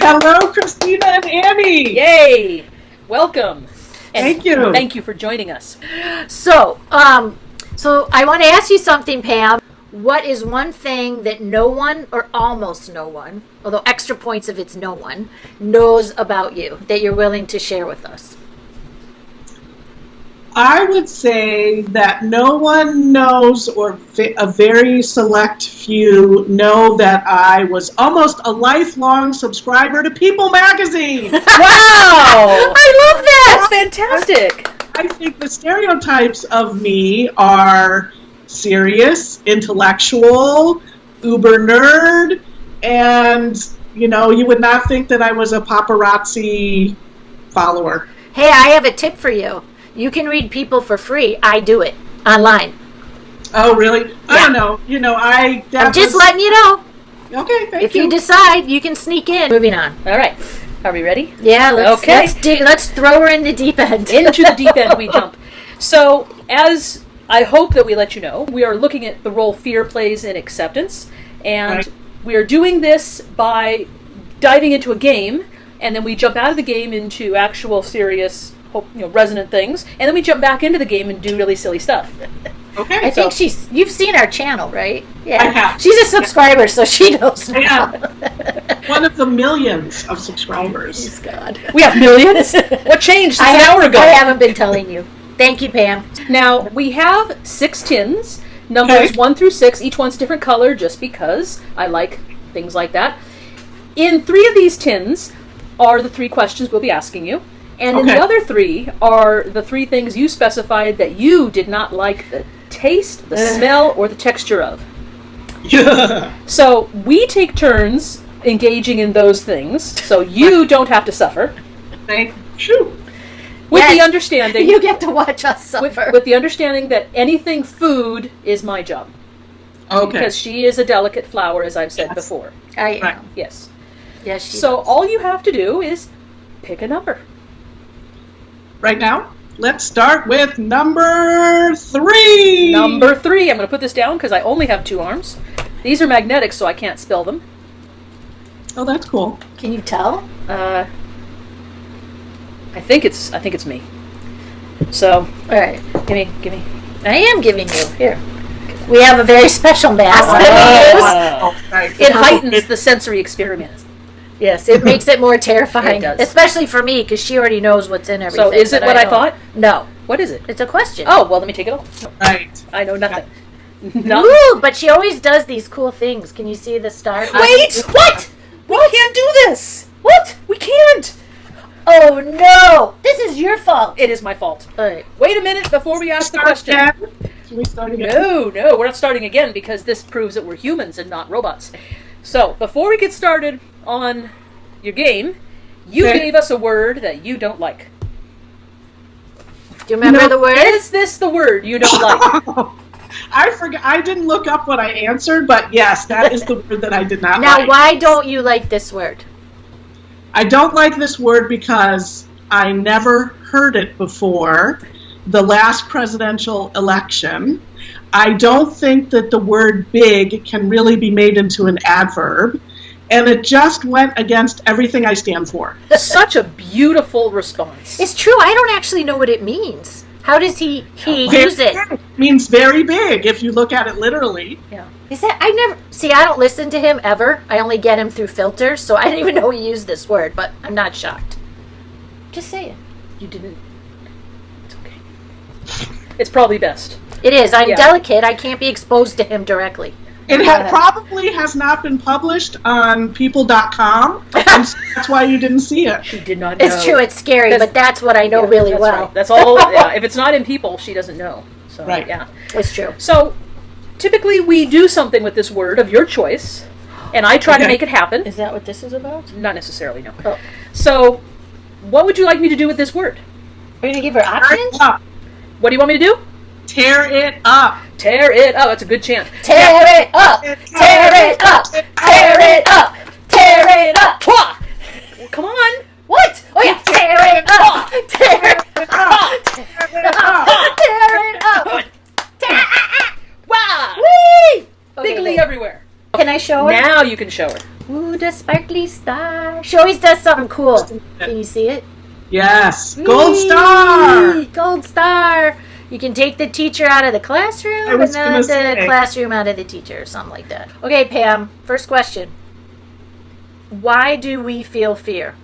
Hello, Christina and Annie. Yay! Welcome. And Thank you. Thank you for joining us. So I want to ask you something, Pam. What is one thing that no one, or almost no one, although extra points if it's no one, knows about you that you're willing to share with us? I would say that no one knows, or a very select few know, that I was almost a lifelong subscriber to People magazine. Wow! I love that! That's fantastic. I think the stereotypes of me are serious, intellectual, uber nerd, and, you would not think that I was a paparazzi follower. Hey, I have a tip for you. You can read People for free. I do it online. Oh, really? Yeah. I don't know. I'm just letting you know. Okay, thank If you. you decide, you can sneak in. Moving on. All right. Are we ready? Yeah, Okay. let's throw her in the deep end. Into the deep end we jump. So, as I hope that we let you know, we are looking at the role fear plays in acceptance. And Right. we are doing this by diving into a game, and then we jump out of the game into actual serious, resonant things, and then we jump back into the game and do really silly stuff. Okay. I think you've seen our channel, right? Yeah. I have. She's a subscriber, so she knows now. Yeah. One of the millions of subscribers. God. We have millions? What changed since an hour ago? I haven't been telling you. Thank you, Pam. Now, we have 6 tins, numbers Okay. 1 through 6. Each one's different color, just because I like things like that. In 3 of these tins are the 3 questions we'll be asking you. And in the Okay. other 3 are the 3 things you specified that you did not like the taste, the smell, or the texture of. Yeah. So we take turns engaging in those things, so you don't have to suffer. Thank you. With Yes. the understanding... You get to watch us suffer. with the understanding that anything food is my job. Okay. Because she is a delicate flower, as I've said Yes. before. I am. Right. Yes. Yes, she So does. all you have to do is pick a number. Right now, let's start with number 3. Number 3. I'm going to put this down because I only have 2 arms. These are magnetic, so I can't spell them. Oh, that's cool. Can you tell? I think it's me. So All right. give me. I am giving you. Here. We have a very special mask that we use. Oh, right. It heightens the sensory experience. Yes, it makes it more terrifying. It does. Especially for me, because she already knows what's in everything. So is it but what I don't. thought? No. What is it? It's a question. Oh, well, let me take it off. Right. I know nothing. Nothing. Ooh, but she always does these cool things. Can you see the star? Wait! What? We can't do this! What? We can't! Oh, no. This is your fault. It is my fault. All right. Wait a minute before we ask the question. Again? Should we start again? No, we're not starting again because this proves that we're humans and not robots. So, before we get started on your game, you Okay. gave us a word that you don't like. Do you remember the word? Is this the word you don't like? I forgot. I didn't look up what I answered, but yes, that is the word that I did not Now, like. why don't you like this word? I don't like this word because I never heard it before the last presidential election. I don't think that the word big can really be made into an adverb, and it just went against everything I stand for. Such a beautiful response. It's true. I don't actually know what it means. How does he use it? It means very big if you look at it literally. Yeah. Is that I don't listen to him ever. I only get him through filters, so I didn't even know he used this word, but I'm not shocked. Just say it. You didn't. It's okay. It's probably best. It is. I'm Yeah. delicate. I can't be exposed to him directly. It probably has not been published on people.com, and so that's why you didn't see it. She did not know. It's true. It's scary, Because- but that's what I know Yeah, really that's well. right. That's all. Yeah. If it's not in people, she doesn't know. So, Right. Yeah. It's true. So, typically we do something with this word of your choice, and I try to Okay. make it happen. Is that what this is about? Not necessarily, no. Oh. So, what would you like me to do with this word? Are you going to give her Tear options? it up. What do you want me to do? Tear it up. Tear it up. That's a good chant. Tear it up! Tear it up! Tear it up! Tear it up! Hwah! Come on. What? Oh yeah! Tear it up! Tear it up! Tear it up. Tear it up! Wow. Whee! Bigly Okay, everywhere. can I show her? Now you can show her. Ooh, the sparkly star. She always does something cool. Can you see it? Yes. Gold star. Gold star. You can take the teacher out of the classroom and then the classroom out of the teacher or something like that. Okay, Pam, first question. Why do we feel fear?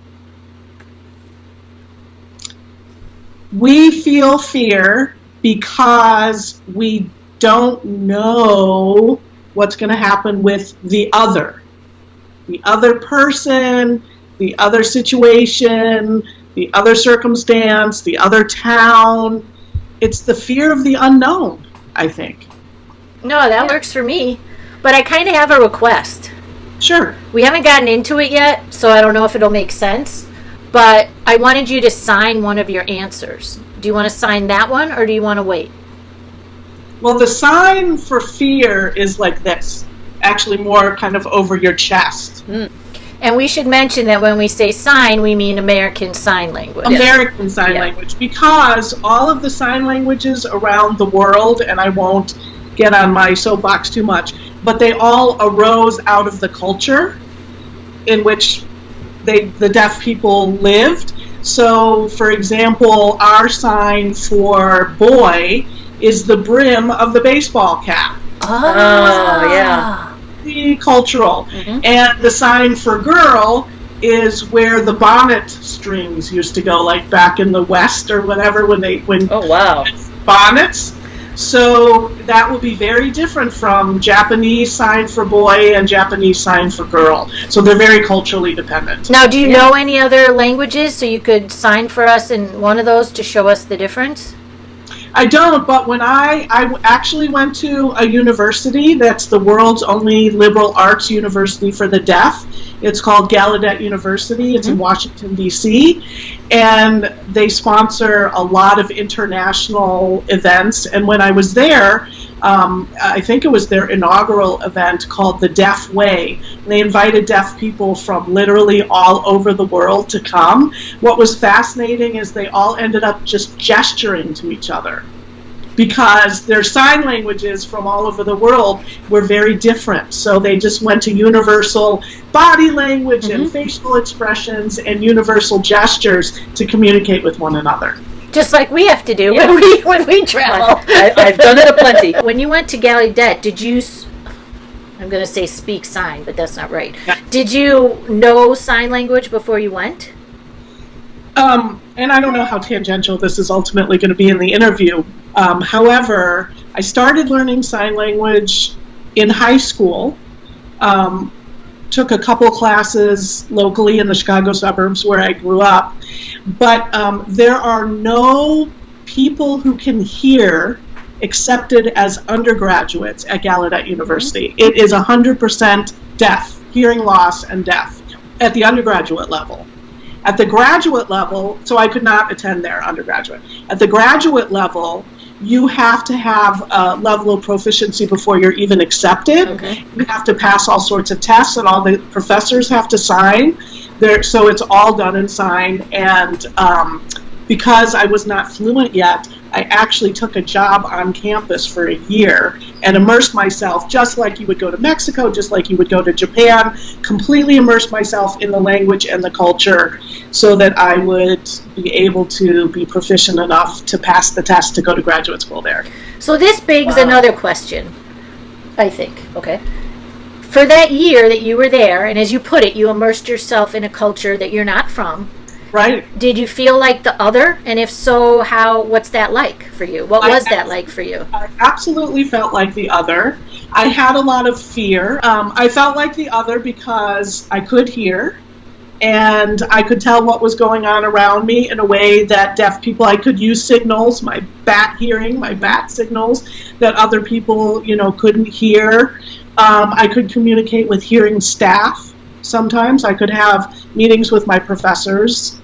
We feel fear because we don't know what's going to happen with the other person, the other situation, the other circumstance, the other town. It's the fear of the unknown, I think. No, that works for me. But I kind of have a request. Sure. We haven't gotten into it yet, so I don't know if it'll make sense. But I wanted you to sign one of your answers. Do you want to sign that one, or do you want to wait? Well, the sign for fear is like this. Actually more kind of over your chest. And we should mention that when we say sign, we mean American Sign Language. American Sign Language, because all of the sign languages around the world, and I won't get on my soapbox too much, but they all arose out of the culture in which the deaf people lived. So, for example, our sign for boy is the brim of the baseball cap. Oh, yeah. Cultural. And the sign for girl is where the bonnet strings used to go, like back in the West or whatever, when oh wow, bonnets. So that will be very different from Japanese sign for boy and Japanese sign for girl. So they're very culturally dependent. Now, do you know any other languages so you could sign for us in one of those to show us the difference? I don't, but when I actually went to a university that's the world's only liberal arts university for the deaf. It's called Gallaudet University. It's in Washington, D.C., and they sponsor a lot of international events. And when I was there, I think it was their inaugural event called the Deaf Way. They invited deaf people from literally all over the world to come. What was fascinating is they all ended up just gesturing to each other, because their sign languages from all over the world were very different. So they just went to universal body language and facial expressions and universal gestures to communicate with one another. Just like we have to do when we travel. I've done it aplenty. When you went to Gallaudet, did you, I'm going to say speak sign, but that's not right. Yeah. Did you know sign language before you went? And I don't know how tangential this is ultimately going to be in the interview. However, I started learning sign language in high school. Took a couple classes locally in the Chicago suburbs where I grew up. But there are no people who can hear accepted as undergraduates at Gallaudet University. It is 100% deaf, hearing loss and deaf at the undergraduate level. At the graduate level, so I could not attend there undergraduate. At the graduate level, you have to have a level of proficiency before you're even accepted. Okay. You have to pass all sorts of tests, and all the professors have to sign. So it's all done and signed. And because I was not fluent yet, I actually took a job on campus for a year and immersed myself, just like you would go to Mexico, just like you would go to Japan, completely immersed myself in the language and the culture so that I would be able to be proficient enough to pass the test to go to graduate school there. So this begs another question, I think. Okay. For that year that you were there, and as you put it, you immersed yourself in a culture that you're not from. Right. Did you feel like the other? And if so, what's that like for you? What was that like for you? I absolutely felt like the other. I had a lot of fear. I felt like the other because I could hear, and I could tell what was going on around me in a way that deaf people, I could use signals, my bat hearing, my bat signals that other people, couldn't hear. I could communicate with hearing staff. Sometimes I could have meetings with my professors,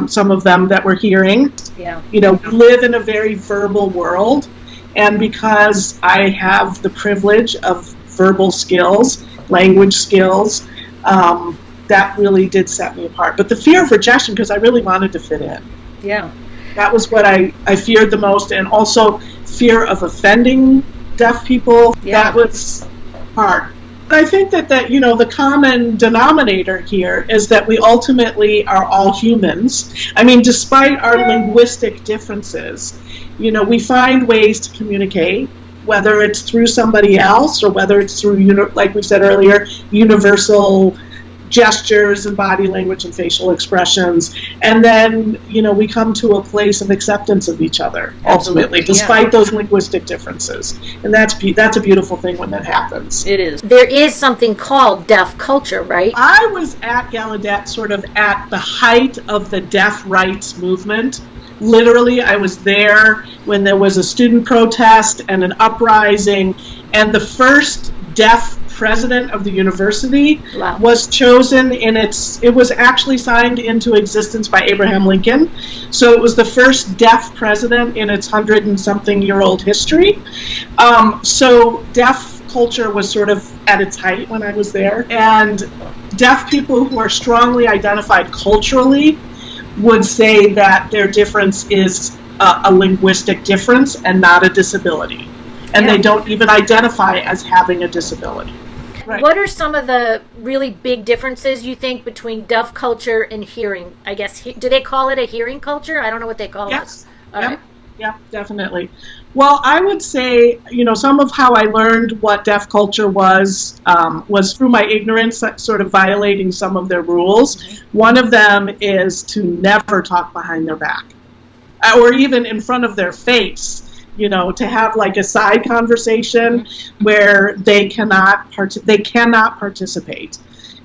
some of them that were hearing. Yeah. We live in a very verbal world, and because I have the privilege of verbal skills, language skills, that really did set me apart. But the fear of rejection, because I really wanted to fit in. Yeah. That was what I feared the most, and also fear of offending deaf people. Yeah. That was hard. I think that the common denominator here is that we ultimately are all humans. I mean, despite our linguistic differences, we find ways to communicate, whether it's through somebody else or whether it's through, like we said earlier, universal gestures and body language and facial expressions. And then, we come to a place of acceptance of each other, ultimately, despite those linguistic differences. And that's a beautiful thing when that happens. It is. There is something called deaf culture, right? I was at Gallaudet sort of at the height of the deaf rights movement. Literally, I was there when there was a student protest and an uprising, and the first deaf president of the university was chosen it was actually signed into existence by Abraham Lincoln. So it was the first deaf president in its 100-and-something-year-old history. So deaf culture was sort of at its height when I was there. And deaf people who are strongly identified culturally would say that their difference is a linguistic difference and not a disability. And they don't even identify as having a disability. Right. What are some of the really big differences you think between deaf culture and hearing? I guess, do they call it a hearing culture? I don't know what they call it. Right. Yeah, definitely. Well, I would say, some of how I learned what deaf culture was through my ignorance, sort of violating some of their rules. Mm-hmm. One of them is to never talk behind their back or even in front of their face. To have like a side conversation where they cannot participate.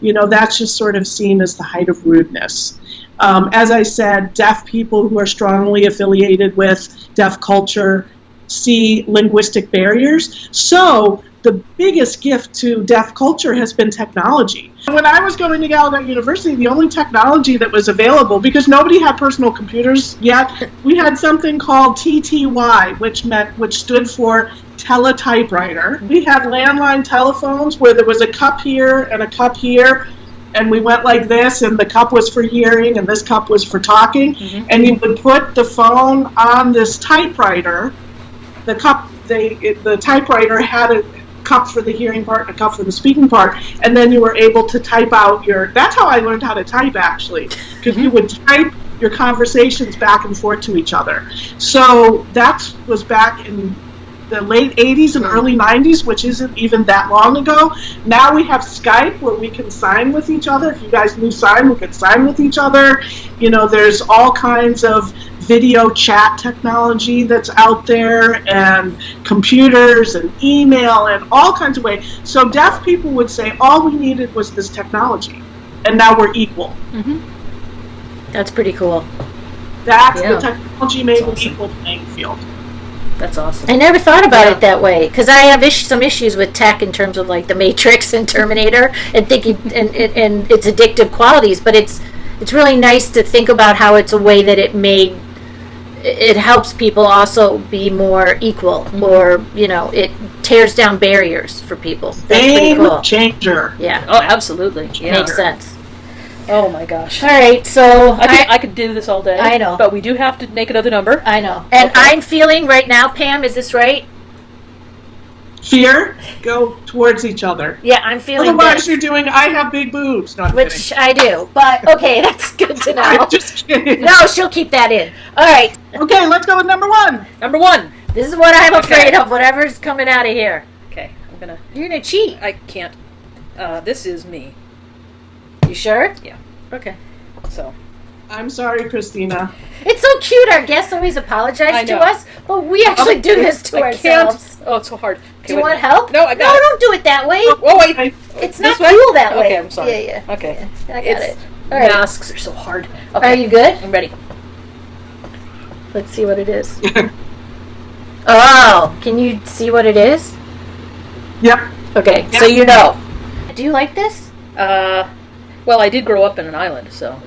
That's just sort of seen as the height of rudeness. As I said, deaf people who are strongly affiliated with deaf culture see linguistic barriers. So the biggest gift to deaf culture has been technology. When I was going to Gallaudet University, the only technology that was available, because nobody had personal computers yet, we had something called TTY, which stood for teletypewriter. We had landline telephones where there was a cup here and a cup here, and we went like this, and the cup was for hearing, and this cup was for talking, and you would put the phone on this typewriter. The typewriter had a cup for the hearing part and a cup for the speaking part, and then you were able to type out that's how I learned how to type, actually, because you would type your conversations back and forth to each other. So that was back in the late 80s and early 90s, which isn't even that long ago. Now we have Skype where we can sign with each other. If you guys knew sign, we could sign with each other. There's all kinds of video chat technology that's out there, and computers and email and all kinds of ways. So deaf people would say all we needed was this technology, and now we're equal. Mm-hmm. That's pretty cool. The technology made an equal playing field. That's awesome. I never thought about it that way, because I have some issues with tech in terms of like the Matrix and Terminator, and thinking and its addictive qualities. But it's really nice to think about how it's a way that it helps people also be more equal, or it tears down barriers for people. That's pretty cool. Game changer. Yeah. Oh, absolutely. Yeah. Makes sense. Oh my gosh. All right, so I could do this all day. I know, but we do have to make another number. I know, and I'm feeling right now, Pam. Is this right? Fear, go towards each other. Yeah, I'm feeling. Otherwise, you're doing. I have big boobs. Which I do, but okay, that's good to know. I'm just kidding. No, she'll keep that in. All right. Okay, let's go with number one. Number one. This is what I'm afraid of. Whatever's coming out of here. Okay, You're gonna cheat. I can't. This is me. You sure? Yeah. Okay. So. I'm sorry, Christina. It's so cute. Our guests always apologize to us, but we actually do this to ourselves. Oh, it's so hard. Okay, do you want help? No, I got it. Don't do it that way. Oh, wait. It's not cool that way. Okay, I'm sorry. Yeah. Okay. Yeah, I got it. All right. Masks are so hard. Okay. Are you good? I'm ready. Let's see what it is. Oh, can you see what it is? Yep. Okay, Yep. so you know. Do you like this? Well, I did grow up in an island, so.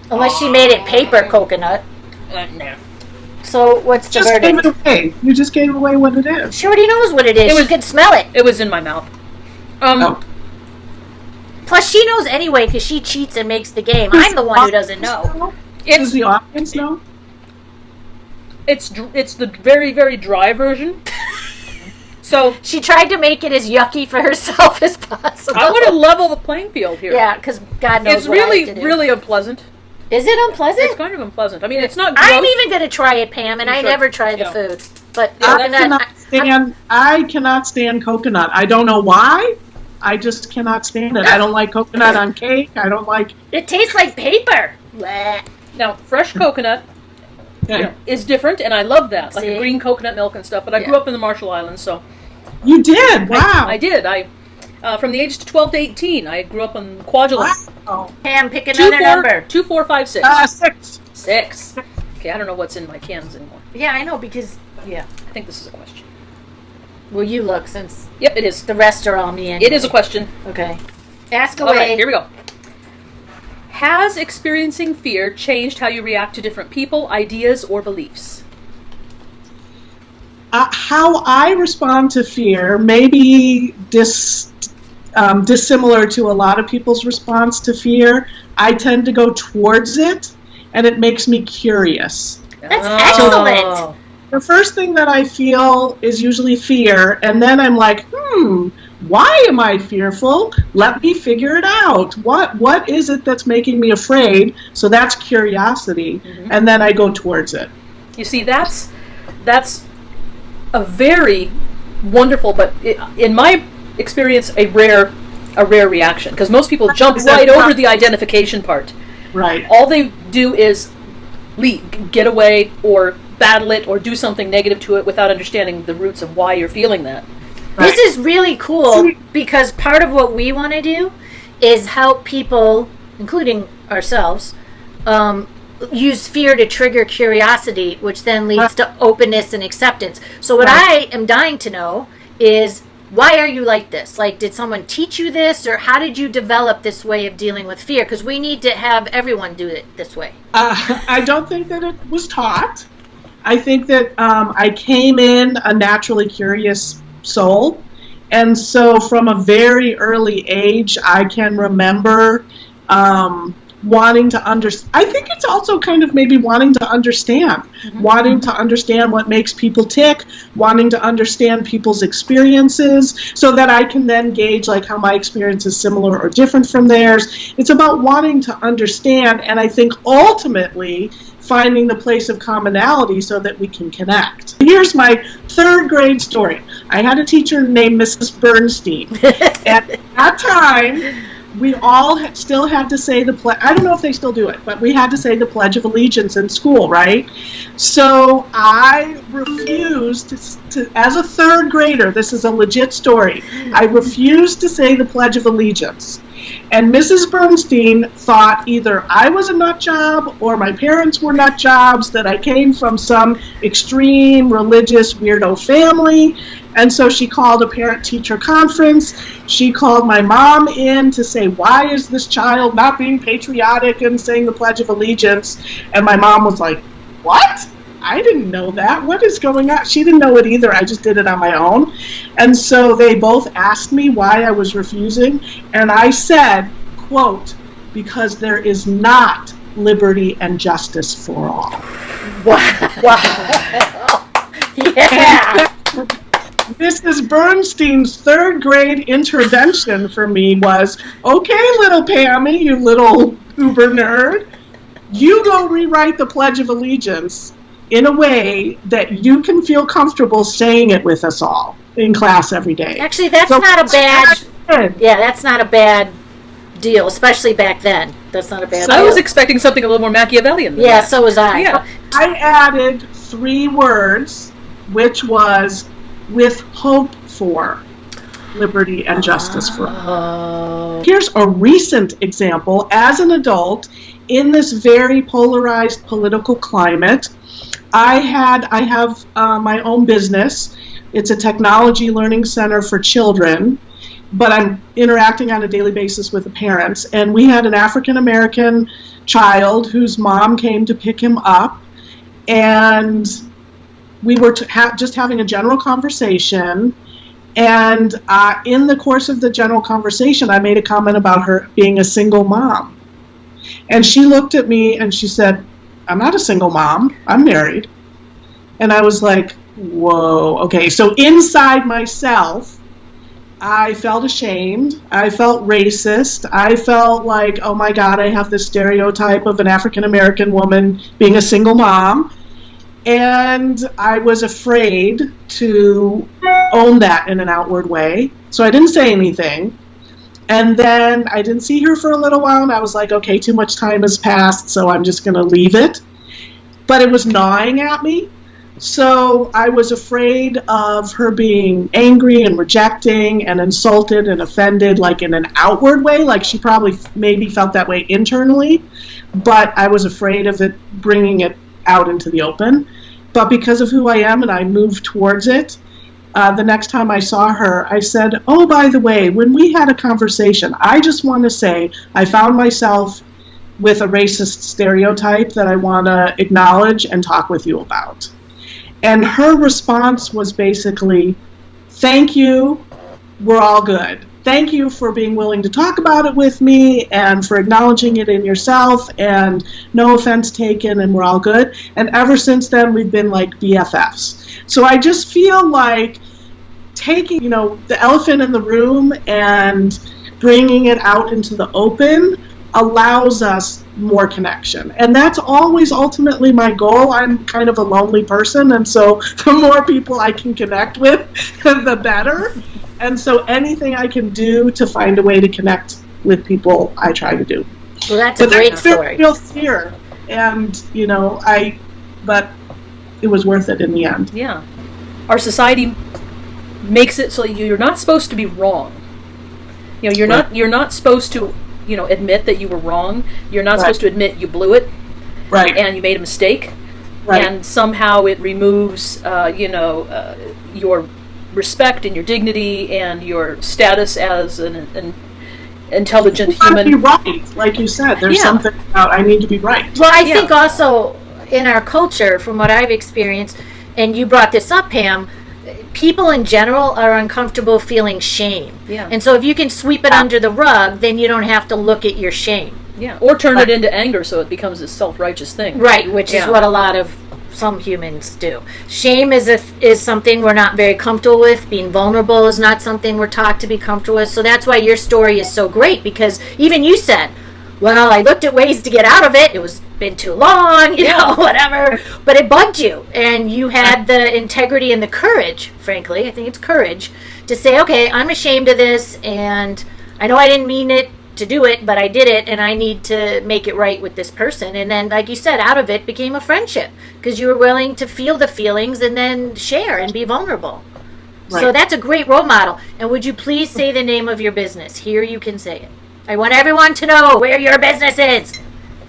Unless she made it paper coconut. No. So what's the Just verdict? gave it away. You just gave away what it is. She already knows what it is. She can smell it. It was in my mouth. Plus, she knows anyway because she cheats and makes the game. I'm the one who doesn't know. Does the audience know? It's the very, very dry version. So She tried to make it as yucky for herself as possible. I want to level the playing field here. Yeah, because God knows It's what I have to really, do. really unpleasant. Is it unpleasant? It's kind of unpleasant. I mean, it's not gross. I'm even going to try it, Pam, and You I should. never try the Yeah. food. But I cannot stand coconut. I don't know why. I just cannot stand it. I don't like coconut on cake. I don't like. it tastes like paper. Blech. Now, fresh coconut Okay. is different, and I love that, like See? a green coconut milk and stuff. But I grew up in the Marshall Islands, so You did. Wow. I did. From the age of 12 to 18, I grew up in Kwajalein. Wow. Pam, pick another number. 2, 4, 5, 6. 6. 6. Okay, I don't know what's in my cans anymore. Yeah, I know, because, I think this is a question. well, you look, since Yep, it is. the rest are all me anyway. It is a question. Okay. Ask All away. right, here we go. Has experiencing fear changed how you react to different people, ideas, or beliefs? How I respond to fear may be dissimilar to a lot of people's response to fear. I tend to go towards it, and it makes me curious. That's excellent. The first thing that I feel is usually fear, and then I'm like, why am I fearful? Let me figure it out. What is it that's making me afraid? So that's curiosity, and then I go towards it. You see, that's a very wonderful, but in my experience, a rare reaction, because most people jump right over the identification part. Right. All they do is leave, get away, or battle it, or do something negative to it without understanding the roots of why you're feeling that. This is really cool, because part of what we want to do is help people, including ourselves, use fear to trigger curiosity, which then leads to openness and acceptance. So what I am dying to know is, why are you like this? Like, did someone teach you this, or how did you develop this way of dealing with fear? Because we need to have everyone do it this way. I don't think that it was taught. I think that I came in a naturally curious soul. And so from a very early age, I can remember wanting to understand. I think it's also kind of maybe wanting to understand, wanting to understand what makes people tick, wanting to understand people's experiences so that I can then gauge like how my experience is similar or different from theirs. It's about wanting to understand, and I think ultimately finding the place of commonality so that we can connect. Here's my third grade story. I had a teacher named Mrs. Bernstein. At that time, we all still had to say the pledge. I don't know if they still do it, but we had to say the Pledge of Allegiance in school, right? So I refused to, as a third grader, this is a legit story, I refused to say the Pledge of Allegiance. And Mrs. Bernstein thought either I was a nut job or my parents were nut jobs, that I came from some extreme religious weirdo family. And so she called a parent-teacher conference. She called my mom in to say, why is this child not being patriotic and saying the Pledge of Allegiance? And my mom was like, what? I didn't know that. What is going on? She didn't know it either. I just did it on my own. And so they both asked me why I was refusing. And I said, quote, because there is not liberty and justice for all. Wow. Yeah. Mrs. Bernstein's third grade intervention for me was, okay, little Pammy, you little uber nerd, you go rewrite the Pledge of Allegiance in a way that you can feel comfortable saying it with us all in class every day. Actually, that's So- not a bad. Yeah, that's not a bad deal, especially back then. That's not a bad deal. I was expecting something a little more Machiavellian than Yeah, that. so was I. Yeah. I added 3 words, which was with hope for liberty and justice for all. Here's a recent example. As an adult, in this very polarized political climate, I have my own business. It's a technology learning center for children, but I'm interacting on a daily basis with the parents. And we had an African-American child whose mom came to pick him up, and we were just having a general conversation. And in the course of the general conversation, I made a comment about her being a single mom. And she looked at me and she said, I'm not a single mom, I'm married. And I was like, whoa, okay. So inside myself, I felt ashamed. I felt racist. I felt like, oh my God, I have this stereotype of an African-American woman being a single mom. And I was afraid to own that in an outward way. So I didn't say anything. And then I didn't see her for a little while, and I was like, okay, too much time has passed, so I'm just going to leave it. But it was gnawing at me. So I was afraid of her being angry and rejecting and insulted and offended, like in an outward way, like she probably maybe felt that way internally, but I was afraid of it bringing it out into the open. But because of who I am and I moved towards it, the next time I saw her, I said, oh, by the way, when we had a conversation, I just want to say I found myself with a racist stereotype that I want to acknowledge and talk with you about. And her response was basically, thank you, we're all good. Thank you for being willing to talk about it with me and for acknowledging it in yourself, and no offense taken, and we're all good. And ever since then, we've been like BFFs. So I just feel like taking, the elephant in the room and bringing it out into the open allows us more connection. And that's always ultimately my goal. I'm kind of a lonely person, and so the more people I can connect with, the better. And so anything I can do to find a way to connect with people, I try to do. Well, that's a great story. Real fear, and but it was worth it in the end. Yeah, our society makes it so you're not supposed to be wrong. You're not supposed to, admit that you were wrong. You're not supposed to admit you blew it, right? And you made a mistake, right? And somehow it removes, your respect and your dignity and your status as an intelligent human. You want to be right, like you said. There's something about I need to be right. Well, I think also in our culture, from what I've experienced, and you brought this up, Pam, people in general are uncomfortable feeling shame. Yeah. And so if you can sweep it under the rug, then you don't have to look at your shame. Yeah. Or turn it into anger so it becomes this self-righteous thing. Right, which is what a lot of some humans do. Shame is something we're not very comfortable with. Being vulnerable is not something we're taught to be comfortable with. So that's why your story is so great, because even you said, well, I looked at ways to get out of it. It was been too long, whatever. But it bugged you. And you had the integrity and the courage, frankly, I think it's courage, to say, okay, I'm ashamed of this, and I know I didn't mean it to do it, but I did it, and I need to make it right with this person. And then, like you said, out of it became a friendship, because you were willing to feel the feelings and then share and be vulnerable. Right. So that's a great role model. And would you please say the name of your business? Here you can say it. I want everyone to know where your business is.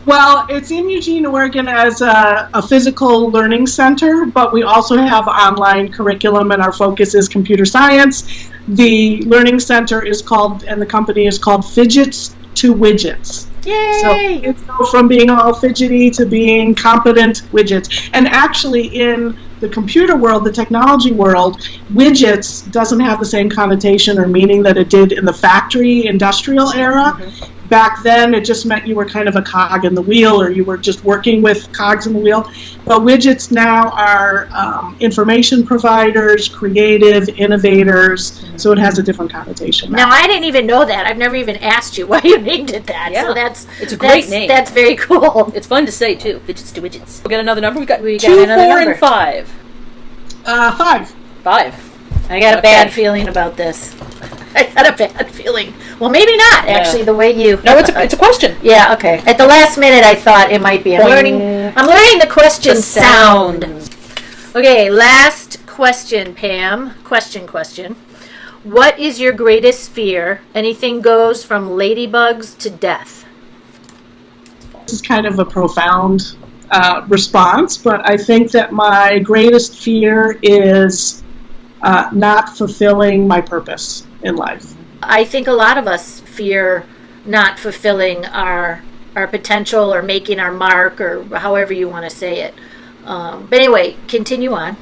Well, it's in Eugene, Oregon as a physical learning center, but we also have online curriculum, and our focus is computer science. The learning center is called, and the company is called Fidgets to Widgets. Yay! So it's go from being all fidgety to being competent widgets. And actually in the computer world, the technology world, widgets doesn't have the same connotation or meaning that it did in the factory industrial era. Mm-hmm. Back then, it just meant you were kind of a cog in the wheel, or you were just working with cogs in the wheel. But widgets now are information providers, creative, innovators, so it has a different connotation now. Now, I didn't even know that. I've never even asked you why you named it that. Yeah. So it's a great name. That's very cool. It's fun to say, too. Fidgets to Widgets. We'll get another number. We got 2, 4, and 5. 5. 5. I got a bad feeling about this. I got a bad feeling. Well, maybe not, actually, the way you... No, it's a question. Yeah, okay. At the last minute, I thought it might be. I'm learning the question sound. Okay, last question, Pam. Question. What is your greatest fear? Anything goes from ladybugs to death. This is kind of a profound response, but I think that my greatest fear is not fulfilling my purpose in life. I think a lot of us fear not fulfilling our potential or making our mark, or however you want to say it. But anyway, continue on.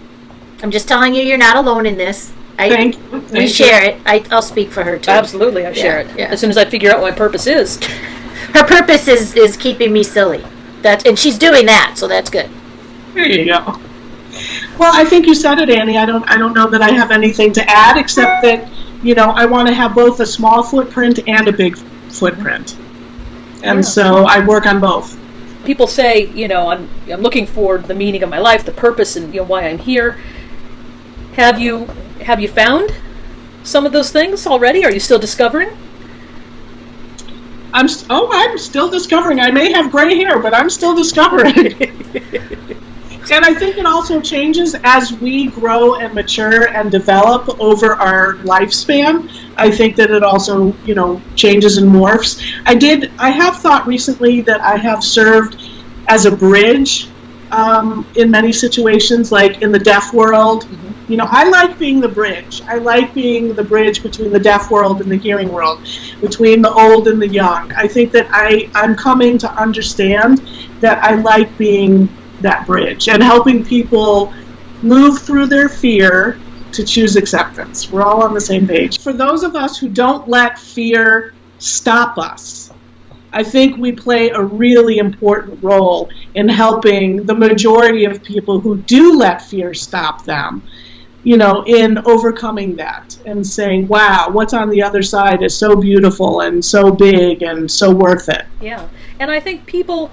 I'm just telling you, you're not alone in this. Thank you. We share it. I'll speak for her too. Absolutely, I share it. Yeah. As soon as I figure out what my purpose is. Her purpose is keeping me silly. And she's doing that, so that's good. There you go. Well, I think you said it, Annie. I don't know that I have anything to add except that, I want to have both a small footprint and a big footprint. And so I work on both. People say, I'm looking for the meaning of my life, the purpose, and why I'm here. Have you found some of those things already? Are you still discovering? I'm still discovering. I may have gray hair, but I'm still discovering. And I think it also changes as we grow and mature and develop over our lifespan. I think that it also, changes and morphs. I have thought recently that I have served as a bridge in many situations, like in the deaf world. Mm-hmm. I like being the bridge. I like being the bridge between the deaf world and the hearing world, between the old and the young. I think that I'm coming to understand that I like being that bridge and helping people move through their fear to choose acceptance. We're all on the same page. For those of us who don't let fear stop us, I think we play a really important role in helping the majority of people who do let fear stop them, in overcoming that and saying, wow, what's on the other side is so beautiful and so big and so worth it. Yeah. And I think people,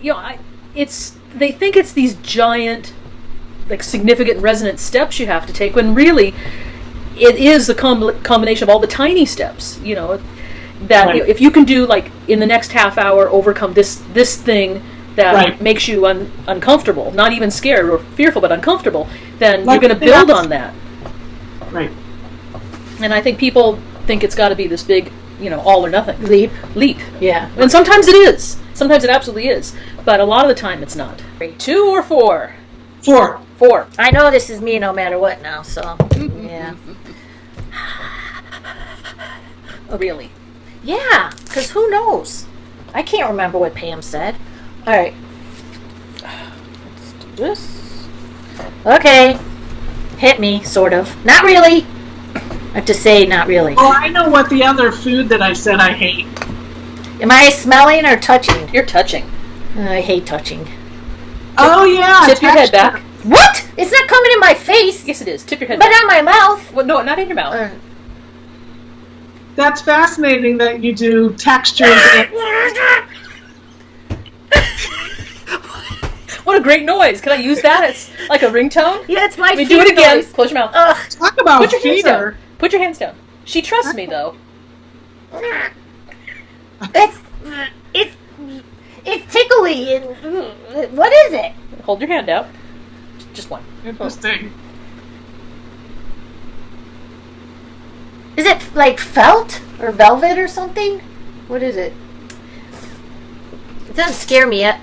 they think it's these giant, significant resonant steps you have to take, when really it is a combination of all the tiny steps, that right. If you can do, in the next half hour, overcome this thing that right. makes you uncomfortable, not even scared or fearful, but uncomfortable, then you're going to build on that. Right. And I think people think it's got to be this big, all or nothing. Leap. Yeah. And sometimes it is. Sometimes it absolutely is. But a lot of the time it's not. 2 or 4? 4. 4. I know this is me no matter what now, so yeah. Oh, really? Yeah, because who knows? I can't remember what Pam said. All right. Let's do this. Okay. Hit me, sort of. Not really. I have to say not really. Oh, I know what the other food that I said I hate. Am I smelling or touching? You're touching. I hate touching. Oh, yeah. Tip your head back. What? It's not coming in my face. Yes, it is. Tip your head but back. on my mouth. Well, no, not in your mouth. That's fascinating that you do textures. What a great noise. Can I use that as like a ringtone? Yeah, it's my feet do it again. Noise. Close your mouth. Talk about Put your hands feeder. down. Put your hands down. She trusts me, though. It's tickly. And, what is it? Hold your hand out. Just one. Interesting. Is it like felt or velvet or something? What is it? It doesn't scare me yet.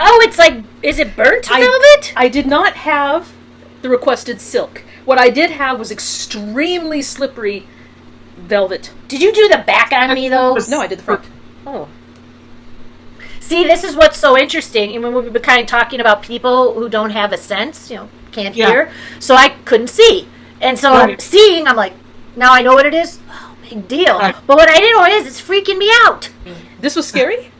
Oh, it's like, is it burnt velvet? I did not have the requested silk. What I did have was extremely slippery velvet. Did you do the back on me, though? No, I did the front. Oh. See, this is what's so interesting. And when we've been kind of talking about people who don't have a sense, can't hear. So I couldn't see. And so I'm seeing, I'm like, now I know what it is? Oh, big deal. Right. But what I didn't know is it's freaking me out. This was scary?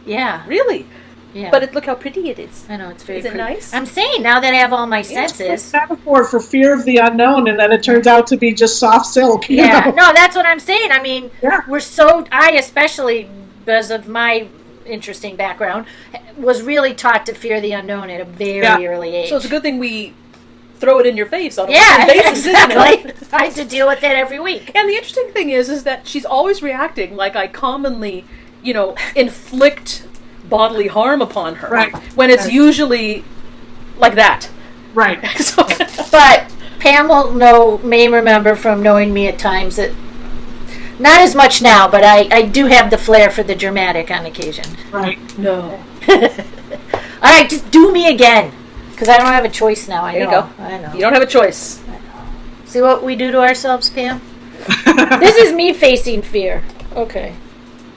Yeah. Really? Yeah. But look how pretty it is. I know, it's very pretty. Is it nice? I'm saying, now that I have all my senses. It's a metaphor for fear of the unknown, and then it turns out to be just soft silk. Yeah. No, that's what I'm saying. I mean, I especially, because of my interesting background, was really taught to fear the unknown at a very early age. So it's a good thing we throw it in your face on a basis, exactly. I had to deal with it every week. And the interesting thing is that she's always reacting like I commonly, inflict bodily harm upon her. Right. When it's usually like that. Right. But Pam may remember from knowing me at times that, not as much now, but I do have the flair for the dramatic on occasion. Right. No. All right, just do me again. Because I don't have a choice now. There you go. I know. You don't have a choice. I know. See what we do to ourselves, Pam? This is me facing fear. Okay.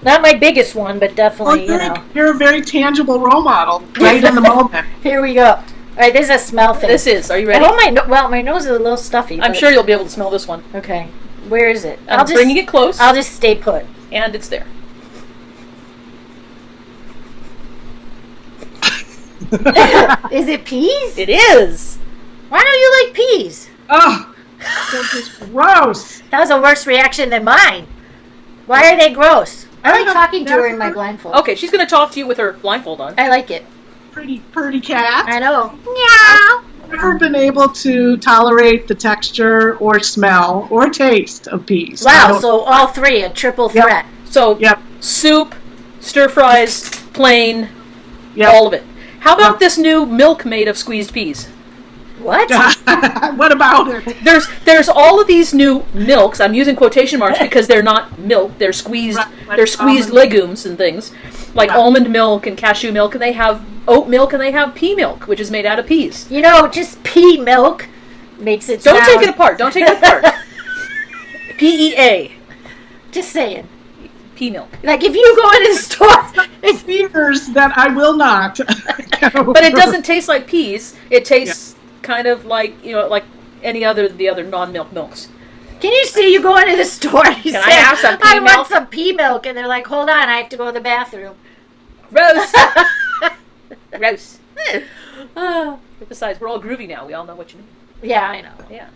Not my biggest one, but definitely, You're a very tangible role model right in the moment. Here we go. All right, this is a smell thing. This is. Are you ready? My nose is a little stuffy. I'm sure you'll be able to smell this one. Okay. Where is it? I'm bringing it close. I'll just stay put. And it's there. Is it peas? It is. Why don't you like peas? Oh, they're just gross. That was a worse reaction than mine. Why are they gross? I like talking to her in my blindfold. Okay, she's going to talk to you with her blindfold on. I like it. Pretty cat. I know. Meow. I've never been able to tolerate the texture or smell or taste of peas. Wow, so all three, a triple threat. So, soup, stir fries, plain, all of it. How about this new milk made of squeezed peas? What? What about it? There's all of these new milks. I'm using quotation marks because they're not milk. They're squeezed. Right, they're squeezed legumes and things, like almond milk and cashew milk, and they have oat milk and they have pea milk, which is made out of peas. You know, just pea milk makes it Don't take it apart. Don't take it apart. PEA. Just saying. Pea milk. Like if you go in the store, Fears that I will not. But it doesn't taste like peas. It tastes kind of like like the other non-milk milks. can you see you go into the store and you Can say, I have some pea I milk? want some pea milk, and they're like, hold on, I have to go to the bathroom. Gross. Gross. Besides, we're all groovy now. We all know what you mean. Yeah, I know. Yeah.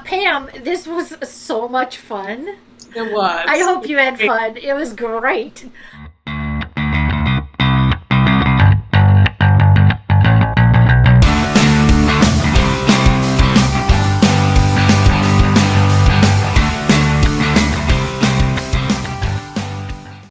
Pam, this was so much fun. It was. I hope you had fun. It was great.